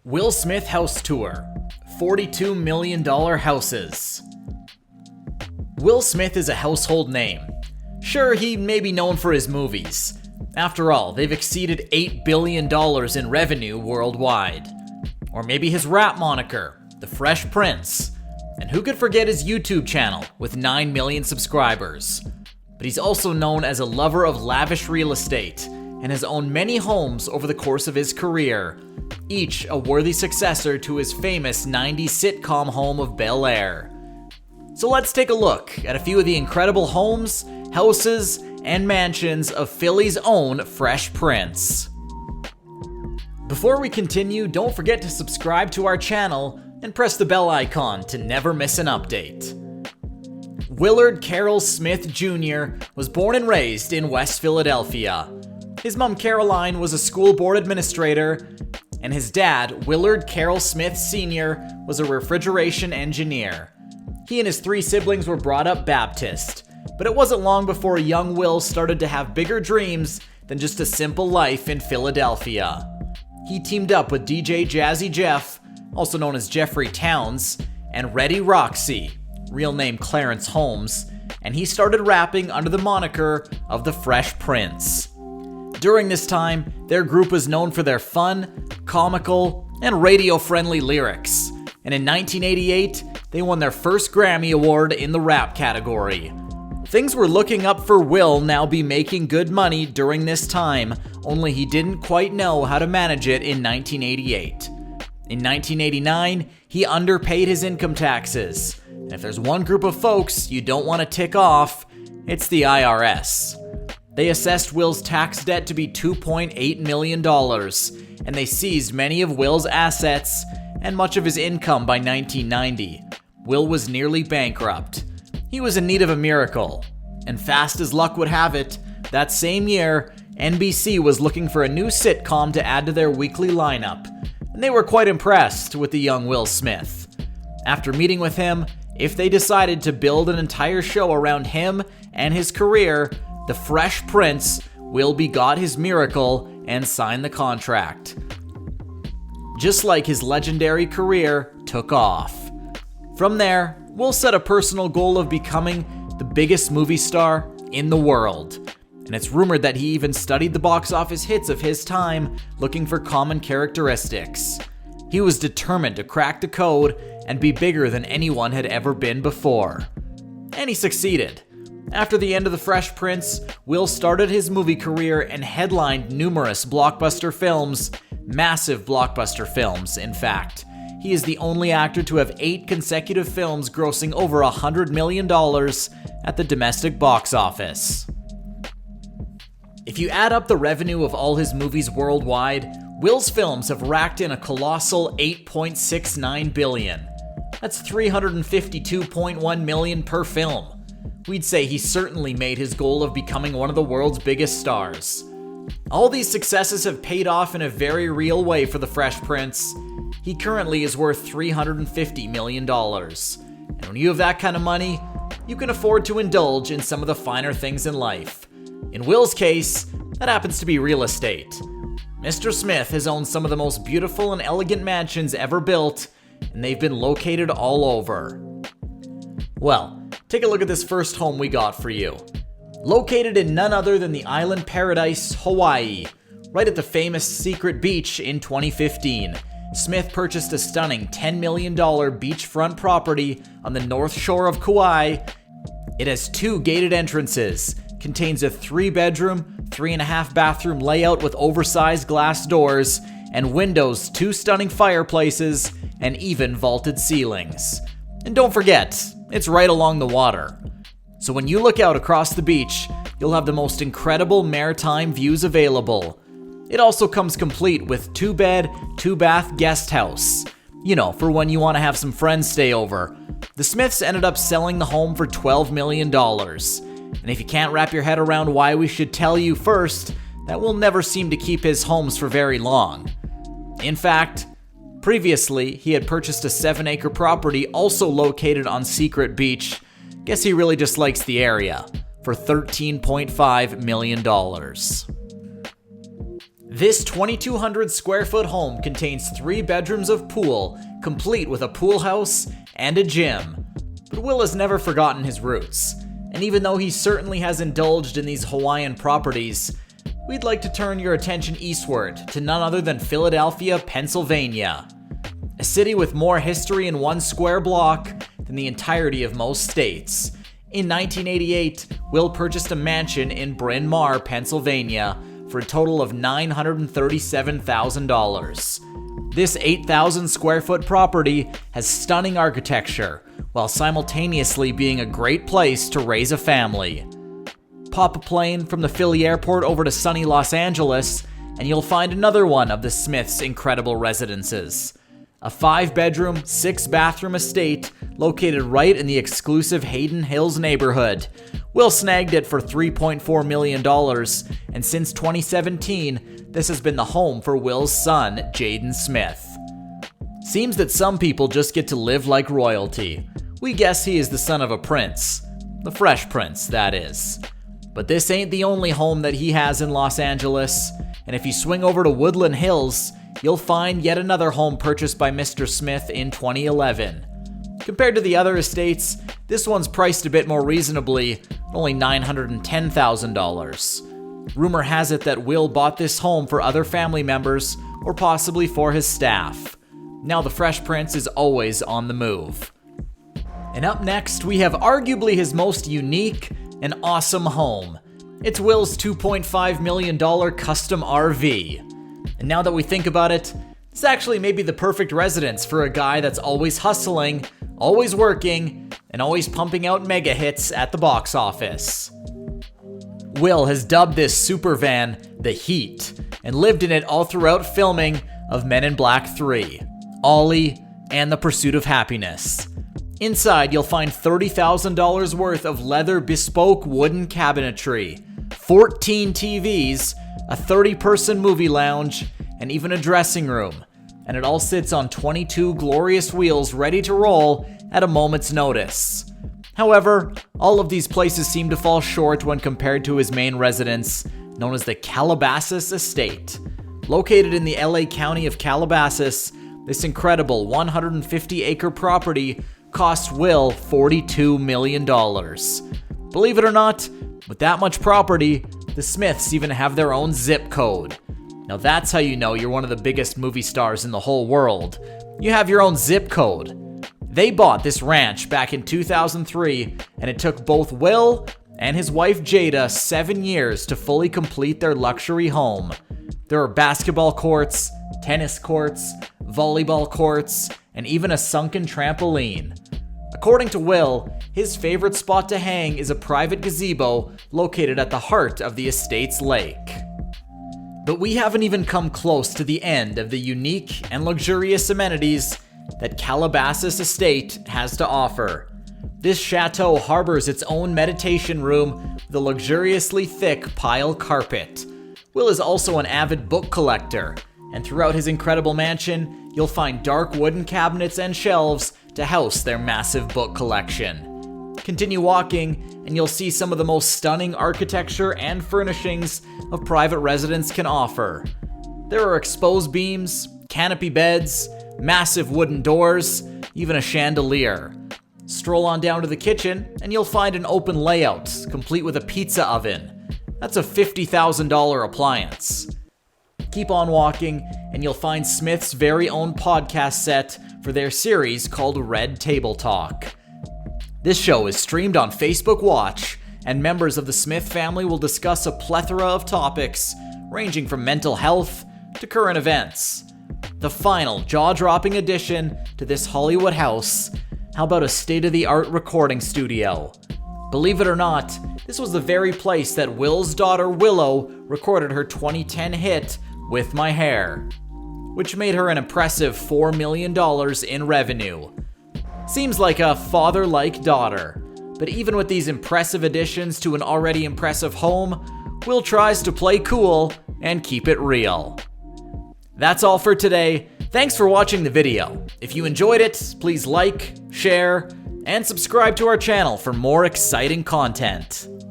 Will Smith House Tour. $42 million houses. Will Smith is a household name. Sure, he may be known for his movies. After all, they've exceeded $8 billion in revenue worldwide. Or maybe his rap moniker, The Fresh Prince. And who could forget his YouTube channel with 9 million subscribers? But he's also known as a lover of lavish real estate and has owned many homes over the course of his career, each a worthy successor to his famous 90s sitcom home of Bel Air. So let's take a look at a few of the incredible homes, houses, and mansions of Philly's own Fresh Prince. Before we continue, don't forget to subscribe to our channel and press the bell icon to never miss an update. Willard Carroll Smith Jr. was born and raised in West Philadelphia. His mom Caroline was a school board administrator, and his dad, Willard Carroll Smith Sr., was a refrigeration engineer. He and his 3 siblings were brought up Baptist, but it wasn't long before young Will started to have bigger dreams than just a simple life in Philadelphia. He teamed up with DJ Jazzy Jeff, also known as Jeffrey Towns, and Reddy Roxy, real name Clarence Holmes, and he started rapping under the moniker of the Fresh Prince. During this time, their group was known for their fun, comical, and radio-friendly lyrics, and in 1988, they won their first Grammy Award in the rap category. Things were looking up for Will now be making good money during this time, only he didn't quite know how to manage it in 1988. In 1989, he underpaid his income taxes, and if there's one group of folks you don't want to tick off, it's the IRS. They assessed Will's tax debt to be $2.8 million, and they seized many of Will's assets and much of his income by 1990. Will was nearly bankrupt. He was in need of a miracle, and fast as luck would have it, that same year, NBC was looking for a new sitcom to add to their weekly lineup, and they were quite impressed with the young Will Smith. After meeting with him, if they decided to build an entire show around him and his career, the Fresh Prince, Will begot his miracle and signed the contract. Just like his legendary career took off. From there, Will set a personal goal of becoming the biggest movie star in the world. And it's rumored that he even studied the box office hits of his time, looking for common characteristics. He was determined to crack the code and be bigger than anyone had ever been before. And he succeeded. After the end of The Fresh Prince, Will started his movie career and headlined numerous blockbuster films, massive blockbuster films, in fact. He is the only actor to have 8 consecutive films grossing over $100 million at the domestic box office. If you add up the revenue of all his movies worldwide, Will's films have racked in a colossal $8.69 billion. That's $352.1 million per film. We'd say he certainly made his goal of becoming one of the world's biggest stars. All these successes have paid off in a very real way for the Fresh Prince. He currently is worth $350 million. And when you have that kind of money, you can afford to indulge in some of the finer things in life. In Will's case, that happens to be real estate. Mr. Smith has owned some of the most beautiful and elegant mansions ever built, and they've been located all over. Well, take a look at this first home we got for you. Located in none other than the island paradise, Hawaii, right at the famous Secret Beach in 2015, Smith purchased a stunning $10 million beachfront property on the north shore of Kauai. It has 2 gated entrances, contains a 3-bedroom, 3.5-bathroom layout with oversized glass doors, and windows, 2 stunning fireplaces, and even vaulted ceilings. And don't forget, it's right along the water. So when you look out across the beach, you'll have the most incredible maritime views available. It also comes complete with 2-bed, 2-bath guest house. You know, for when you want to have some friends stay over. The Smiths ended up selling the home for $12 million. And if you can't wrap your head around why we should tell you first, that will never seem to keep his homes for very long. In fact, previously, he had purchased a 7-acre property also located on Secret Beach. Guess he really just likes the area, for $13.5 million. This 2,200 square foot home contains 3 bedrooms of pool, complete with a pool house and a gym. But Will has never forgotten his roots, and even though he certainly has indulged in these Hawaiian properties, we'd like to turn your attention eastward to none other than Philadelphia, Pennsylvania. A city with more history in one square block than the entirety of most states. In 1988, Will purchased a mansion in Bryn Mawr, Pennsylvania, for a total of $937,000. This 8,000 square foot property has stunning architecture, while simultaneously being a great place to raise a family. Pop a plane from the Philly airport over to sunny Los Angeles, and you'll find another one of the Smiths' incredible residences. A 5-bedroom, 6-bathroom estate located right in the exclusive Hayden Hills neighborhood. Will snagged it for $3.4 million, and since 2017, this has been the home for Will's son, Jaden Smith. Seems that some people just get to live like royalty. We guess he is the son of a prince. The Fresh Prince, that is. But this ain't the only home that he has in Los Angeles, and if you swing over to Woodland Hills, you'll find yet another home purchased by Mr. Smith in 2011. Compared to the other estates, this one's priced a bit more reasonably, only $910,000. Rumor has it that Will bought this home for other family members, or possibly for his staff. Now the Fresh Prince is always on the move. And up next, we have arguably his most unique and awesome home. It's Will's $2.5 million custom RV. And now that we think about it, it's actually maybe the perfect residence for a guy that's always hustling, always working, and always pumping out mega hits at the box office. Will has dubbed this super van the Heat, and lived in it all throughout filming of Men in Black 3, Ollie, and The Pursuit of Happiness. Inside, you'll find $30,000 worth of leather bespoke wooden cabinetry, 14 TVs, a 30-person movie lounge, and even a dressing room. And it all sits on 22 glorious wheels ready to roll at a moment's notice. However, all of these places seem to fall short when compared to his main residence, known as the Calabasas Estate. Located in the LA County of Calabasas, this incredible 150-acre property cost Will $42 million. Believe it or not, with that much property, the Smiths even have their own zip code. Now that's how you know you're one of the biggest movie stars in the whole world. You have your own zip code. They bought this ranch back in 2003, and it took both Will and his wife Jada 7 years to fully complete their luxury home. There are basketball courts, tennis courts, volleyball courts, and even a sunken trampoline. According to Will, his favorite spot to hang is a private gazebo located at the heart of the estate's lake. But we haven't even come close to the end of the unique and luxurious amenities that Calabasas Estate has to offer. This chateau harbors its own meditation room with a luxuriously thick pile carpet. Will is also an avid book collector, and throughout his incredible mansion, you'll find dark wooden cabinets and shelves to house their massive book collection. Continue walking, and you'll see some of the most stunning architecture and furnishings a private residence can offer. There are exposed beams, canopy beds, massive wooden doors, even a chandelier. Stroll on down to the kitchen, and you'll find an open layout, complete with a pizza oven. That's a $50,000 appliance. Keep on walking, and you'll find Smith's very own podcast set for their series called Red Table Talk. This show is streamed on Facebook Watch, and members of the Smith family will discuss a plethora of topics, ranging from mental health to current events. The final jaw-dropping addition to this Hollywood house, how about a state-of-the-art recording studio? Believe it or not, this was the very place that Will's daughter Willow recorded her 2010 hit, With My Hair, which made her an impressive $4 million in revenue. Seems like a father-like daughter, but even with these impressive additions to an already impressive home, Will tries to play cool and keep it real. That's all for today. Thanks for watching the video. If you enjoyed it, please like, share, and subscribe to our channel for more exciting content.